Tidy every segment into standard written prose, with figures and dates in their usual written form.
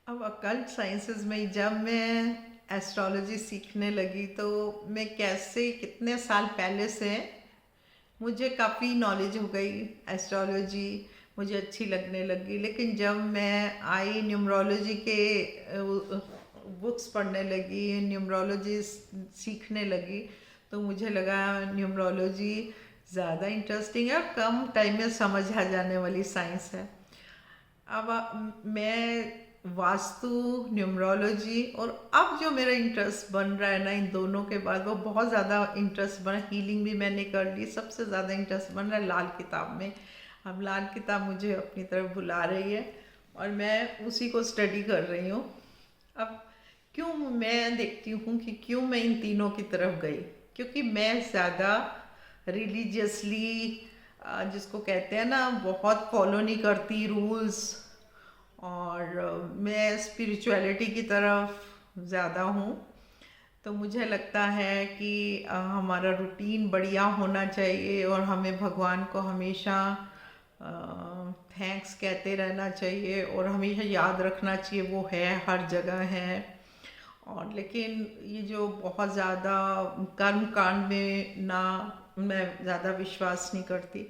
अब occult sciences में जब मैं एस्ट्रोलॉजी सीखने लगी तो मैं कैसे कितने साल पहले से मुझे काफ़ी नॉलेज हो गई एस्ट्रोलॉजी। मुझे अच्छी लगने लगी, लेकिन जब मैं आई न्यूमरोलॉजी के बुक्स पढ़ने लगी, न्यूमरोलॉजी सीखने लगी, तो मुझे लगा न्यूमरोलॉजी ज़्यादा इंटरेस्टिंग है और कम टाइम में समझ आ जाने वाली साइंस है। अब मैं वास्तु, न्यूमरोलॉजी और अब जो मेरा इंटरेस्ट बन रहा है ना इन दोनों के बाद, वो बहुत ज़्यादा इंटरेस्ट बना। हीलिंग भी मैंने कर ली, सबसे ज़्यादा इंटरेस्ट बन रहा है लाल किताब में। अब लाल किताब मुझे अपनी तरफ बुला रही है और मैं उसी को स्टडी कर रही हूँ। अब क्यों मैं देखती हूँ कि क्यों मैं इन तीनों की तरफ गई, क्योंकि मैं ज़्यादा रिलीजियसली, जिसको कहते हैं ना, बहुत फॉलो नहीं करती रूल्स। और मैं स्पिरिचुअलिटी की तरफ ज़्यादा हूँ। तो मुझे लगता है कि हमारा रूटीन बढ़िया होना चाहिए और हमें भगवान को हमेशा थैंक्स कहते रहना चाहिए और हमेशा याद रखना चाहिए वो है, हर जगह है। और लेकिन ये जो बहुत ज़्यादा कर्म कांड में ना, मैं ज़्यादा विश्वास नहीं करती।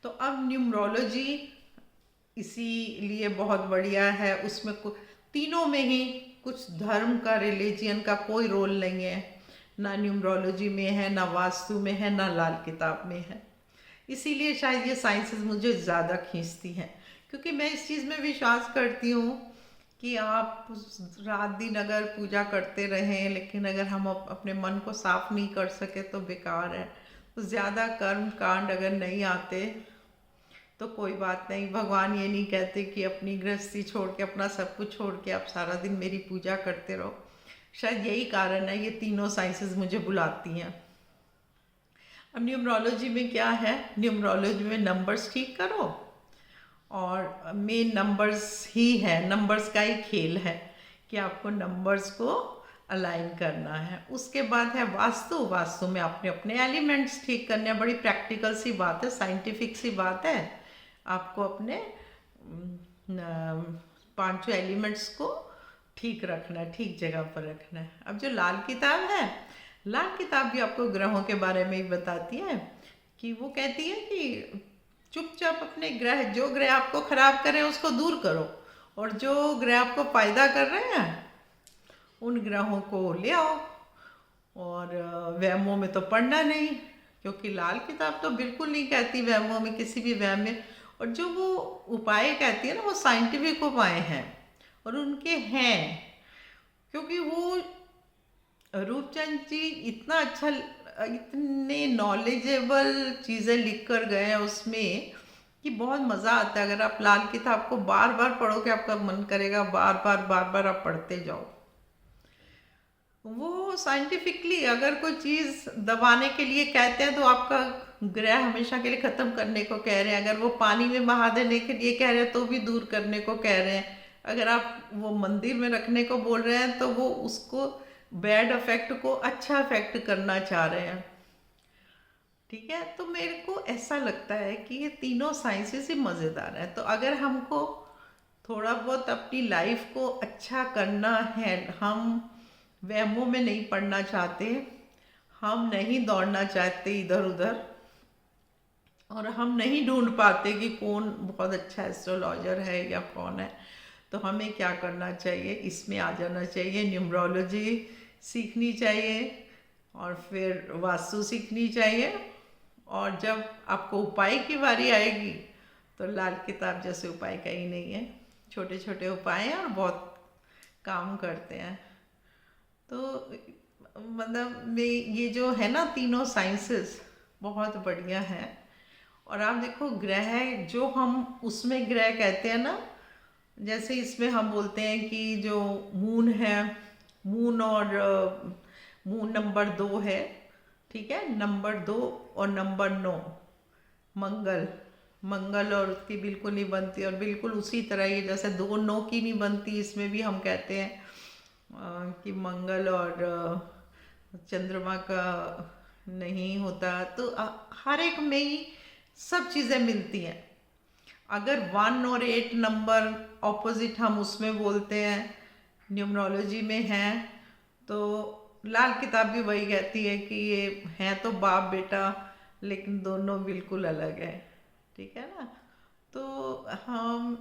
तो अब न्यूमरोलॉजी इसीलिए बहुत बढ़िया है। उसमें तीनों में ही कुछ धर्म का, रिलीजियन का कोई रोल नहीं है। ना न्यूमरोलॉजी में है, ना वास्तु में है, ना लाल किताब में है। इसीलिए शायद ये साइंसेस मुझे ज़्यादा खींचती हैं, क्योंकि मैं इस चीज़ में विश्वास करती हूँ कि आप रात दिन अगर पूजा करते रहें, लेकिन अगर हम अपने मन को साफ नहीं कर सके तो बेकार है। तो ज़्यादा कर्म कांड अगर नहीं आते तो कोई बात नहीं। भगवान ये नहीं कहते कि अपनी गृहस्थी छोड़ के, अपना सब कुछ छोड़ के आप सारा दिन मेरी पूजा करते रहो। शायद यही कारण है ये तीनों साइंसेस मुझे बुलाती हैं। अब न्यूमरोलॉजी में क्या है, न्यूमरोलॉजी में नंबर्स ठीक करो, और मेन नंबर्स ही है, नंबर्स का ही खेल है कि आपको नंबर्स को अलाइन करना है। उसके बाद है वास्तु। वास्तु में आपने अपने एलिमेंट्स ठीक करने हैं। बड़ी प्रैक्टिकल सी बात है, साइंटिफिक सी बात है। आपको अपने पांचों एलिमेंट्स को ठीक रखना है, ठीक जगह पर रखना है। अब जो लाल किताब है, लाल किताब भी आपको ग्रहों के बारे में ही बताती है कि वो कहती है कि चुपचाप अपने ग्रह, जो ग्रह आपको खराब कर रहे हैं उसको दूर करो, और जो ग्रह आपको फायदा कर रहे हैं उन ग्रहों को ले आओ। और वहमों में तो पढ़ना नहीं, क्योंकि लाल किताब तो बिल्कुल नहीं कहती वहमों में, किसी भी वहम में। और जो वो उपाय कहती है ना, वो साइंटिफिक उपाय हैं और उनके हैं, क्योंकि वो रूपचंद जी इतना अच्छा, इतने नॉलेजेबल चीज़ें लिख कर गए हैं उसमें कि बहुत मज़ा आता है। अगर आप लाल किताब को बार बार पढ़ोगे, आपका मन करेगा बार बार बार बार आप पढ़ते जाओ। वो साइंटिफिकली अगर कोई चीज़ दबाने के लिए कहते हैं तो आपका ग्रह हमेशा के लिए ख़त्म करने को कह रहे हैं। अगर वो पानी में बहा देने के लिए कह रहे हैं तो भी दूर करने को कह रहे हैं। अगर आप वो मंदिर में रखने को बोल रहे हैं तो वो उसको, बैड इफेक्ट को अच्छा इफेक्ट करना चाह रहे हैं। ठीक है, तो मेरे को ऐसा लगता है कि ये तीनों साइंसेस ही मज़ेदार हैं। तो अगर हमको थोड़ा बहुत अपनी लाइफ को अच्छा करना है, हम वहमों में नहीं पड़ना चाहते, हम नहीं दौड़ना चाहते इधर उधर, और हम नहीं ढूंढ पाते कि कौन बहुत अच्छा एस्ट्रोलॉजर है या कौन है, तो हमें क्या करना चाहिए, इसमें आ जाना चाहिए। न्यूमरोलॉजी सीखनी चाहिए और फिर वास्तु सीखनी चाहिए। और जब आपको उपाय की बारी आएगी तो लाल किताब जैसे उपाय कहीं नहीं है। छोटे छोटे उपाय हैं और बहुत काम करते हैं। तो मतलब में ये जो है ना, तीनों साइंसेस बहुत बढ़िया है। और आप देखो ग्रह, जो हम उसमें ग्रह कहते हैं ना, जैसे इसमें हम बोलते हैं कि जो मून है, मून और मून नंबर 2 है, ठीक है, नंबर 2 और नंबर 9, मंगल। मंगल और उसकी बिल्कुल नहीं बनती, और बिल्कुल उसी तरह ये जैसे 2 9 की नहीं बनती, इसमें भी हम कहते हैं कि मंगल और चंद्रमा का नहीं होता। तो हर एक में ही सब चीज़ें मिलती हैं। अगर 1 और 8 नंबर ऑपोजिट हम उसमें बोलते हैं, न्यूमरोलॉजी में है, तो लाल किताब भी वही कहती है कि ये हैं तो बाप बेटा, लेकिन दोनों बिल्कुल अलग है। ठीक है ना। तो हम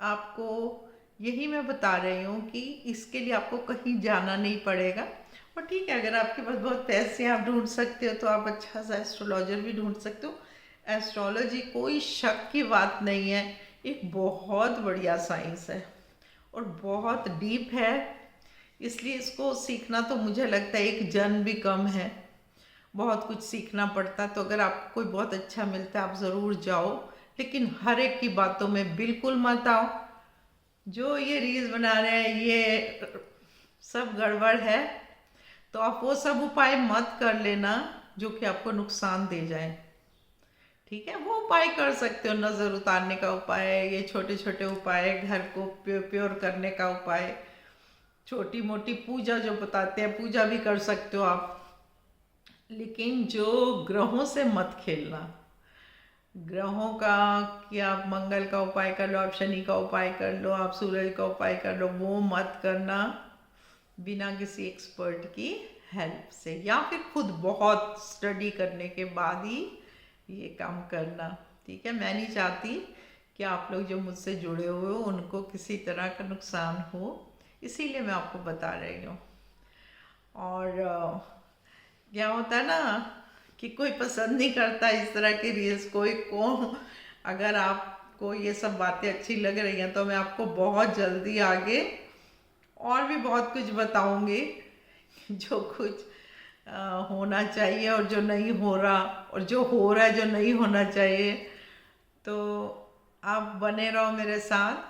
आपको यही मैं बता रही हूँ कि इसके लिए आपको कहीं जाना नहीं पड़ेगा। और ठीक है, अगर आपके पास बहुत पैसे हैं, आप ढूंढ सकते हो, तो आप अच्छा सा एस्ट्रोलॉजर भी ढूंढ सकते हो। एस्ट्रोलॉजी कोई शक की बात नहीं है, एक बहुत बढ़िया साइंस है और बहुत डीप है। इसलिए इसको सीखना तो मुझे लगता है एक जन भी कम है, बहुत कुछ सीखना पड़ता है। तो अगर आपको कोई बहुत अच्छा मिलता है, आप ज़रूर जाओ, लेकिन हर एक की बातों में बिल्कुल मत आओ। जो ये रील्स बना रहे हैं ये सब गड़बड़ है, तो आप वो सब उपाय मत कर लेना जो कि आपको नुकसान दे जाए। ठीक है, वो उपाय कर सकते हो, नज़र उतारने का उपाय, ये छोटे छोटे उपाय, घर को प्योर करने का उपाय, छोटी मोटी पूजा जो बताते हैं, पूजा भी कर सकते हो आप। लेकिन जो ग्रहों से मत खेलना। ग्रहों का कि आप मंगल का उपाय कर लो, आप शनि का उपाय कर लो, आप सूरज का उपाय कर लो, वो मत करना बिना किसी एक्सपर्ट की हेल्प से, या फिर खुद बहुत स्टडी करने के बाद ही ये काम करना। ठीक है, मैं नहीं चाहती कि आप लोग जो मुझसे जुड़े हुए हो उनको किसी तरह का नुकसान हो, इसीलिए मैं आपको बता रही हूँ। और क्या होता है ना कि कोई पसंद नहीं करता इस तरह के रील्स, कोई को। अगर आपको ये सब बातें अच्छी लग रही हैं तो मैं आपको बहुत जल्दी आगे और भी बहुत कुछ बताऊंगी, जो कुछ होना चाहिए और जो नहीं हो रहा, और जो हो रहा है जो नहीं होना चाहिए। तो आप बने रहो मेरे साथ।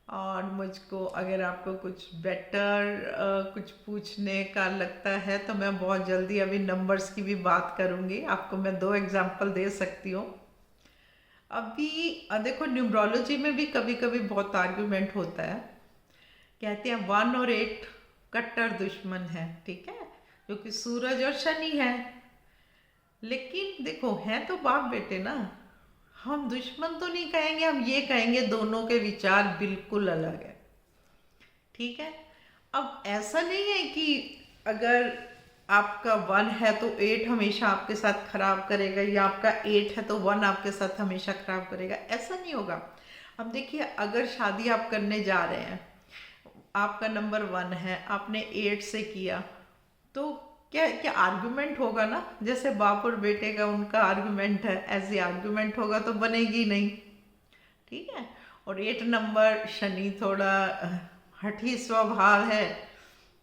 और मुझको अगर आपको कुछ बेटर कुछ पूछने का लगता है तो मैं बहुत जल्दी अभी नंबर्स की भी बात करूँगी, आपको मैं 2 एग्जांपल दे सकती हूँ। अभी देखो, न्यूमरोलॉजी में भी कभी कभी बहुत आर्ग्यूमेंट होता है। कहते हैं 1 और 8 कट्टर दुश्मन है, ठीक है, जो कि सूरज और शनि है। लेकिन देखो, हैं तो बाप बेटे ना, हम दुश्मन तो नहीं कहेंगे, हम ये कहेंगे दोनों के विचार बिल्कुल अलग है। ठीक है, अब ऐसा नहीं है कि अगर आपका 1 है तो 8 हमेशा आपके साथ खराब करेगा, या आपका 8 है तो 1 आपके साथ हमेशा खराब करेगा, ऐसा नहीं होगा। अब देखिए, अगर शादी आप करने जा रहे हैं, आपका नंबर 1 है, आपने 8 से किया, तो क्या क्या आर्गुमेंट होगा ना, जैसे बाप और बेटे का उनका आर्गुमेंट है, ऐसे आर्गुमेंट होगा तो बनेगी नहीं। ठीक है, और 8 नंबर शनि थोड़ा हठी स्वभाव है,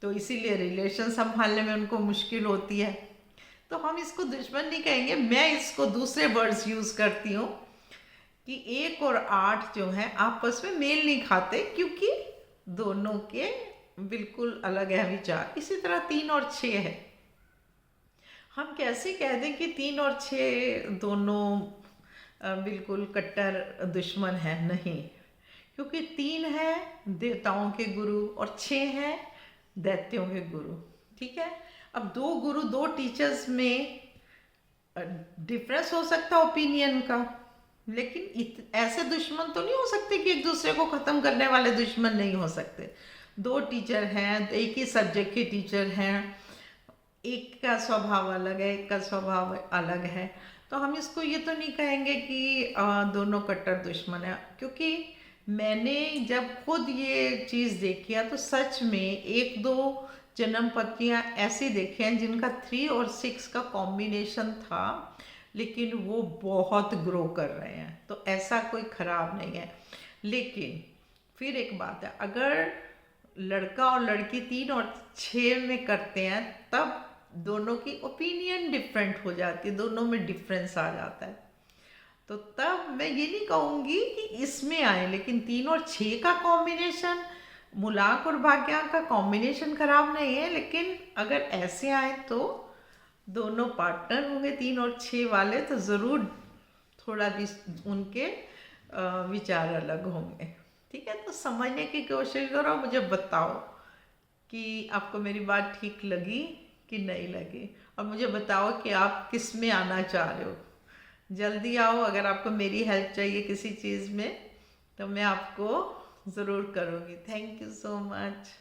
तो इसीलिए रिलेशन संभालने में उनको मुश्किल होती है। तो हम इसको दुश्मन नहीं कहेंगे, मैं इसको दूसरे वर्ड्स यूज करती हूँ कि 1 और 8 जो है आपस में मेल नहीं खाते, क्योंकि दोनों के बिल्कुल अलग है विचार। इसी तरह 3 और 6 है, हम कैसे कह दें कि 3 और 6 दोनों बिल्कुल कट्टर दुश्मन है? नहीं, क्योंकि 3 है देवताओं के गुरु और 6 है दैत्यों के गुरु। ठीक है, अब 2 गुरु 2 टीचर्स में डिफरेंस हो सकता है ओपिनियन का, लेकिन ऐसे दुश्मन तो नहीं हो सकते कि एक दूसरे को ख़त्म करने वाले दुश्मन नहीं हो सकते। 2 टीचर हैं, एक ही सब्जेक्ट के टीचर हैं, एक का स्वभाव अलग है, एक का स्वभाव अलग है, तो हम इसको ये तो नहीं कहेंगे कि दोनों कट्टर दुश्मन है। क्योंकि मैंने जब खुद ये चीज़ देखी है तो सच में 1-2 जन्म पत्रियाँ ऐसी देखी हैं जिनका 3 और 6 का कॉम्बिनेशन था, लेकिन वो बहुत ग्रो कर रहे हैं, तो ऐसा कोई खराब नहीं है। लेकिन फिर एक बात है, अगर लड़का और लड़की 3 और 6 में करते हैं, तब दोनों की ओपिनियन डिफरेंट हो जाती है, दोनों में डिफरेंस आ जाता है। तो तब मैं ये नहीं कहूँगी कि इसमें आए, लेकिन 3 और 6 का कॉम्बिनेशन, मुलाक और भाग्यांक का कॉम्बिनेशन खराब नहीं है, लेकिन अगर ऐसे आए तो दोनों पार्टनर होंगे 3 और 6 वाले, तो ज़रूर थोड़ा भी उनके विचार अलग होंगे। ठीक है, तो समझने की कोशिश करो, मुझे बताओ कि आपको मेरी बात ठीक लगी कि नहीं लगी, और मुझे बताओ कि आप किस में आना चाह रहे हो। जल्दी आओ, अगर आपको मेरी हेल्प चाहिए किसी चीज़ में तो मैं आपको ज़रूर करूँगी। Thank you so much.